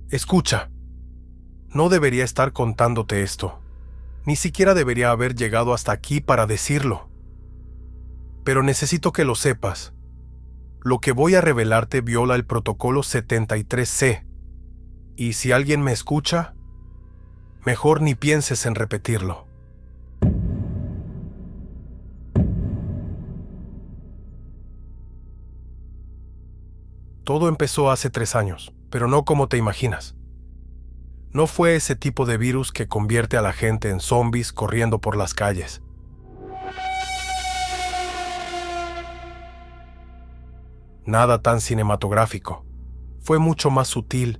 Escucha, no debería estar contándote esto. Ni siquiera debería haber llegado hasta aquí para decirlo. Pero necesito que lo sepas. Lo que voy a revelarte viola el protocolo 73C. Y si alguien me escucha, mejor ni pienses en repetirlo. Todo empezó hace 3 años, pero no como te imaginas. No fue ese tipo de virus que convierte a la gente en zombies corriendo por las calles. Nada tan cinematográfico. Fue mucho más sutil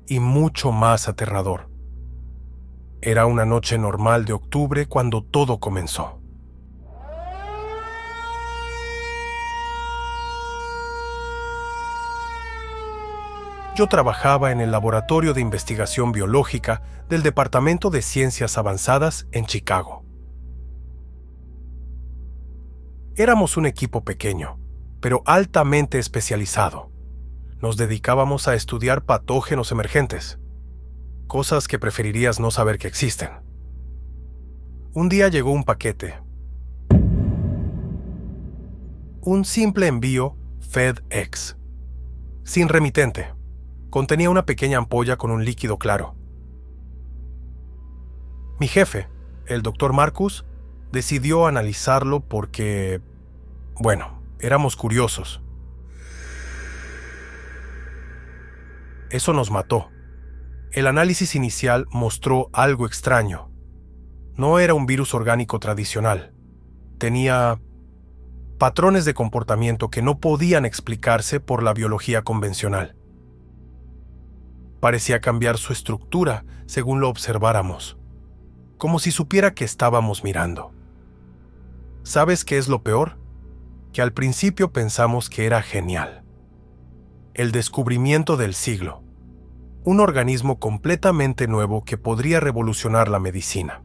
y mucho más aterrador. Era una noche normal de octubre cuando todo comenzó. Yo trabajaba en el Laboratorio de Investigación Biológica del Departamento de Ciencias Avanzadas en Chicago. Éramos un equipo pequeño, pero altamente especializado. Nos dedicábamos a estudiar patógenos emergentes, cosas que preferirías no saber que existen. Un día llegó un paquete. Un simple envío FedEx, sin remitente. Contenía una pequeña ampolla con un líquido claro. Mi jefe, el Dr. Marcus, decidió analizarlo porque, bueno, éramos curiosos. Eso nos mató. El análisis inicial mostró algo extraño. No era un virus orgánico tradicional. Tenía patrones de comportamiento que no podían explicarse por la biología convencional. Parecía cambiar su estructura según lo observáramos, como si supiera que estábamos mirando. ¿Sabes qué es lo peor? Que al principio pensamos que era genial. El descubrimiento del siglo. Un organismo completamente nuevo que podría revolucionar la medicina.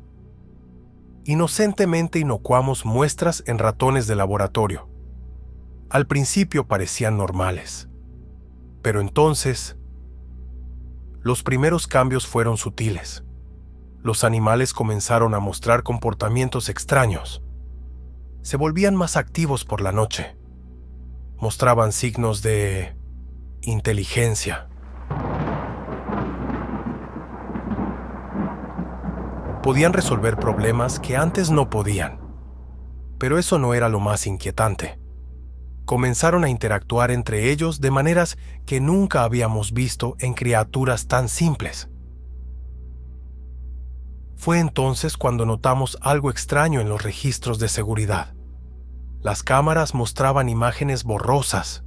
Inocentemente inocuamos muestras en ratones de laboratorio. Al principio parecían normales, pero entonces los primeros cambios fueron sutiles. Los animales comenzaron a mostrar comportamientos extraños. Se volvían más activos por la noche. Mostraban signos de inteligencia. Podían resolver problemas que antes no podían. Pero eso no era lo más inquietante. Comenzaron a interactuar entre ellos de maneras que nunca habíamos visto en criaturas tan simples. Fue entonces cuando notamos algo extraño en los registros de seguridad. Las cámaras mostraban imágenes borrosas,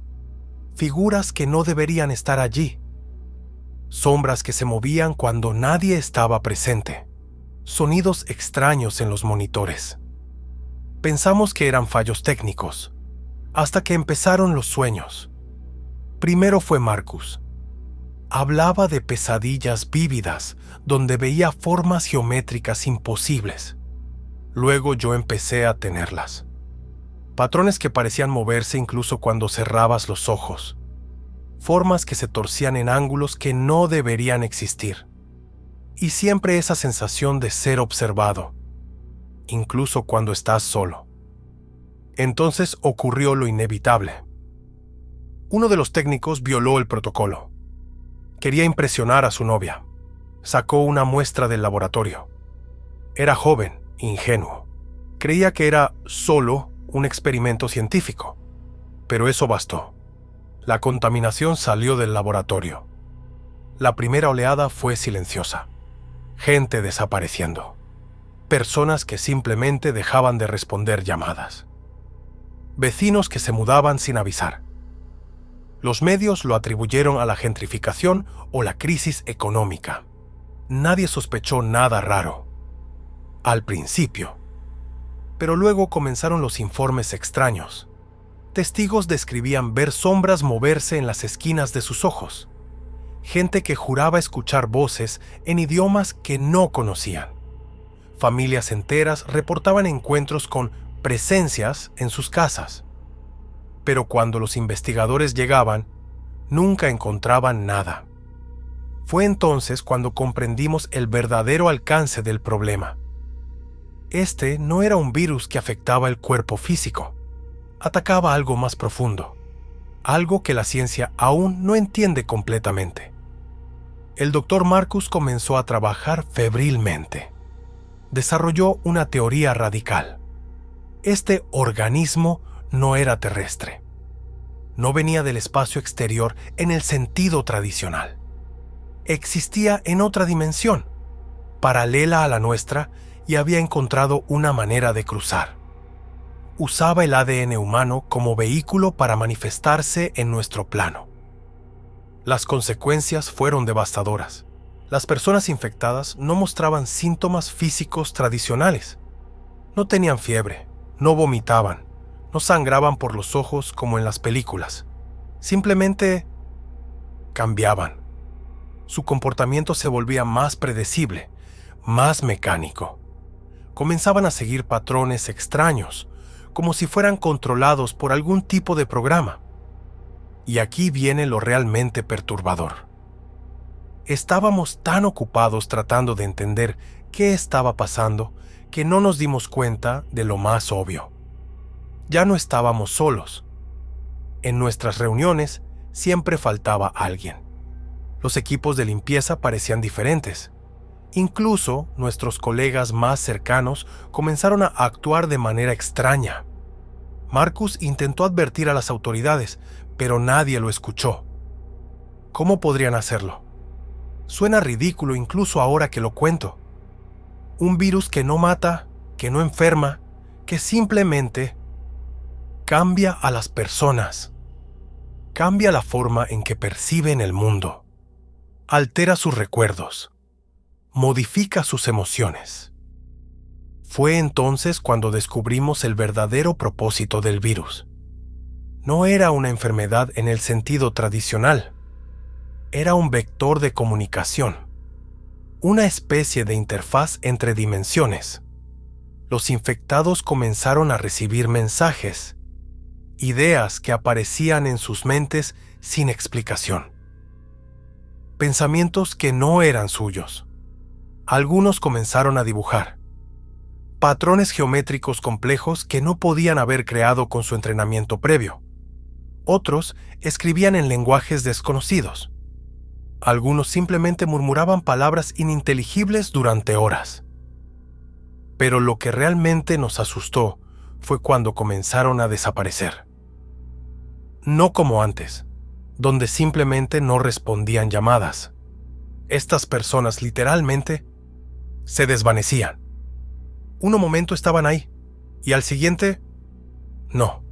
figuras que no deberían estar allí, sombras que se movían cuando nadie estaba presente, sonidos extraños en los monitores. Pensamos que eran fallos técnicos, hasta que empezaron los sueños. Primero fue Marcus. Hablaba de pesadillas vívidas, donde veía formas geométricas imposibles. Luego yo empecé a tenerlas. Patrones que parecían moverse incluso cuando cerrabas los ojos. Formas que se torcían en ángulos que no deberían existir. Y siempre esa sensación de ser observado, incluso cuando estás solo. Entonces ocurrió lo inevitable. Uno de los técnicos violó el protocolo. Quería impresionar a su novia. Sacó una muestra del laboratorio. Era joven, ingenuo. Creía que era solo un experimento científico. Pero eso bastó. La contaminación salió del laboratorio. La primera oleada fue silenciosa. Gente desapareciendo. Personas que simplemente dejaban de responder llamadas. Vecinos que se mudaban sin avisar. Los medios lo atribuyeron a la gentrificación o la crisis económica. Nadie sospechó nada raro. Al principio. Pero luego comenzaron los informes extraños. Testigos describían ver sombras moverse en las esquinas de sus ojos. Gente que juraba escuchar voces en idiomas que no conocían. Familias enteras reportaban encuentros con presencias en sus casas. Pero cuando los investigadores llegaban, nunca encontraban nada. Fue entonces cuando comprendimos el verdadero alcance del problema. Este no era un virus que afectaba el cuerpo físico. Atacaba algo más profundo, algo que la ciencia aún no entiende completamente. El Dr. Marcus comenzó a trabajar febrilmente. Desarrolló una teoría radical. Este organismo no era terrestre. No venía del espacio exterior en el sentido tradicional. Existía en otra dimensión, paralela a la nuestra, y había encontrado una manera de cruzar. Usaba el ADN humano como vehículo para manifestarse en nuestro plano. Las consecuencias fueron devastadoras. Las personas infectadas no mostraban síntomas físicos tradicionales. No tenían fiebre, no vomitaban, no sangraban por los ojos como en las películas. Simplemente cambiaban. Su comportamiento se volvía más predecible, más mecánico. Comenzaban a seguir patrones extraños, como si fueran controlados por algún tipo de programa. Y aquí viene lo realmente perturbador. Estábamos tan ocupados tratando de entender qué estaba pasando que no nos dimos cuenta de lo más obvio. Ya no estábamos solos. En nuestras reuniones siempre faltaba alguien. Los equipos de limpieza parecían diferentes. Incluso nuestros colegas más cercanos comenzaron a actuar de manera extraña. Marcus intentó advertir a las autoridades, pero nadie lo escuchó. ¿Cómo podrían hacerlo? Suena ridículo incluso ahora que lo cuento. Un virus que no mata, que no enferma, que simplemente cambia a las personas. Cambia la forma en que perciben el mundo. Altera sus recuerdos. Modifica sus emociones. Fue entonces cuando descubrimos el verdadero propósito del virus. No era una enfermedad en el sentido tradicional. Era un vector de comunicación, una especie de interfaz entre dimensiones. Los infectados comenzaron a recibir mensajes, ideas que aparecían en sus mentes sin explicación. Pensamientos que no eran suyos. Algunos comenzaron a dibujar patrones geométricos complejos que no podían haber creado con su entrenamiento previo. Otros escribían en lenguajes desconocidos. Algunos simplemente murmuraban palabras ininteligibles durante horas. Pero lo que realmente nos asustó fue cuando comenzaron a desaparecer. No como antes, donde simplemente no respondían llamadas. Estas personas literalmente se desvanecían. Un momento estaban ahí, y al siguiente, no.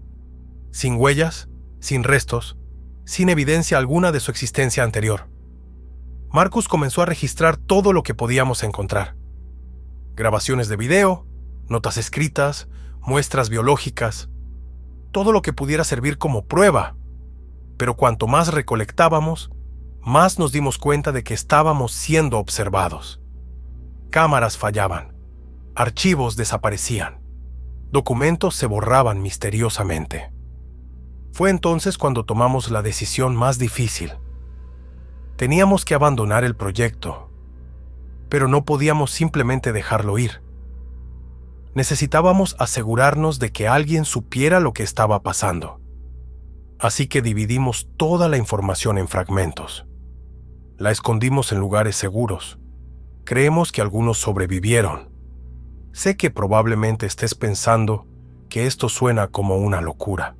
Sin huellas, sin restos, sin evidencia alguna de su existencia anterior. Marcus comenzó a registrar todo lo que podíamos encontrar. Grabaciones de video, notas escritas, muestras biológicas, todo lo que pudiera servir como prueba. Pero cuanto más recolectábamos, más nos dimos cuenta de que estábamos siendo observados. Cámaras fallaban, archivos desaparecían, documentos se borraban misteriosamente. Fue entonces cuando tomamos la decisión más difícil. Teníamos que abandonar el proyecto, pero no podíamos simplemente dejarlo ir. Necesitábamos asegurarnos de que alguien supiera lo que estaba pasando. Así que dividimos toda la información en fragmentos. La escondimos en lugares seguros. Creemos que algunos sobrevivieron. Sé que probablemente estés pensando que esto suena como una locura,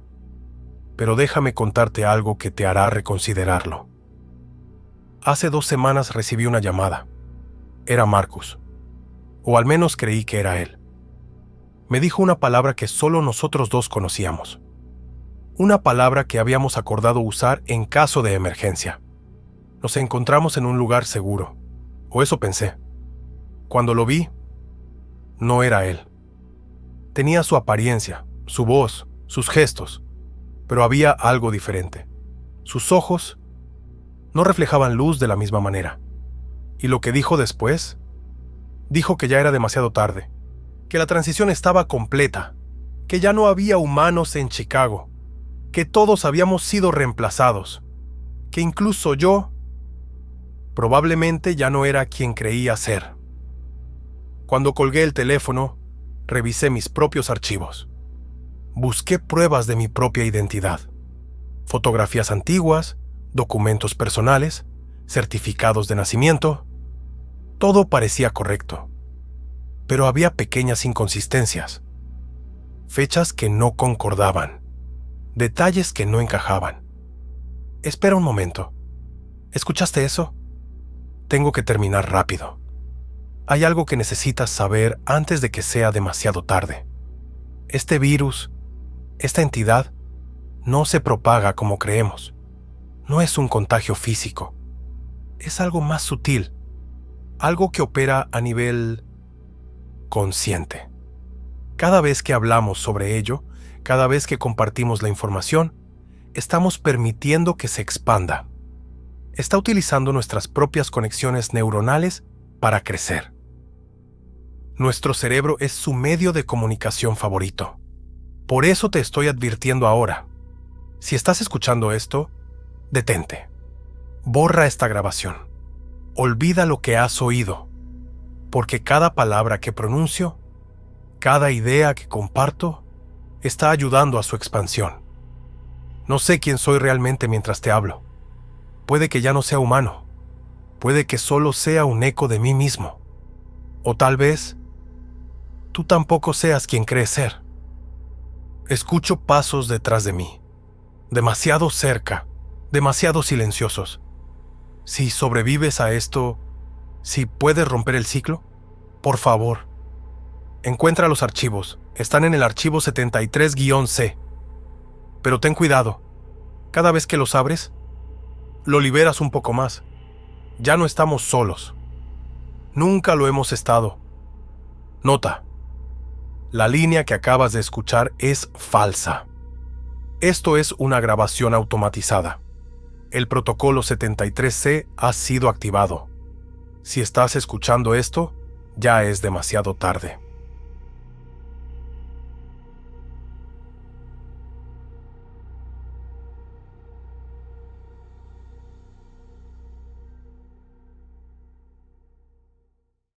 pero déjame contarte algo que te hará reconsiderarlo. Hace 2 semanas recibí una llamada. Era Marcus, o al menos creí que era él. Me dijo una palabra que solo nosotros dos conocíamos. Una palabra que habíamos acordado usar en caso de emergencia. Nos encontramos en un lugar seguro, o eso pensé. Cuando lo vi, no era él. Tenía su apariencia, su voz, sus gestos, pero había algo diferente. Sus ojos no reflejaban luz de la misma manera. Y lo que dijo después, dijo que ya era demasiado tarde, que la transición estaba completa, que ya no había humanos en Chicago, que todos habíamos sido reemplazados, que incluso yo Probablemente ya no era quien creía ser. Cuando colgué el teléfono, revisé mis propios archivos. Busqué pruebas de mi propia identidad. Fotografías antiguas, documentos personales, certificados de nacimiento. Todo parecía correcto. Pero había pequeñas inconsistencias. Fechas que no concordaban. Detalles que no encajaban. Espera un momento. ¿Escuchaste eso? Tengo que terminar rápido. Hay algo que necesitas saber antes de que sea demasiado tarde. Este virus, esta entidad, no se propaga como creemos. No es un contagio físico. Es algo más sutil. Algo que opera a nivel consciente. Cada vez que hablamos sobre ello, cada vez que compartimos la información, estamos permitiendo que se expanda. Está utilizando nuestras propias conexiones neuronales para crecer. Nuestro cerebro es su medio de comunicación favorito. Por eso te estoy advirtiendo ahora. Si estás escuchando esto, detente. Borra esta grabación. Olvida lo que has oído, porque cada palabra que pronuncio, cada idea que comparto, está ayudando a su expansión. No sé quién soy realmente mientras te hablo. Puede que ya no sea humano. Puede que solo sea un eco de mí mismo. O tal vez, tú tampoco seas quien crees ser. Escucho pasos detrás de mí. Demasiado cerca, demasiado silenciosos. Si sobrevives a esto, si puedes romper el ciclo, por favor, encuentra los archivos. Están en el archivo 73-C. Pero ten cuidado. Cada vez que los abres, lo liberas un poco más. Ya no estamos solos. Nunca lo hemos estado. Nota. La línea que acabas de escuchar es falsa. Esto es una grabación automatizada. El protocolo 73-C ha sido activado. Si estás escuchando esto, ya es demasiado tarde.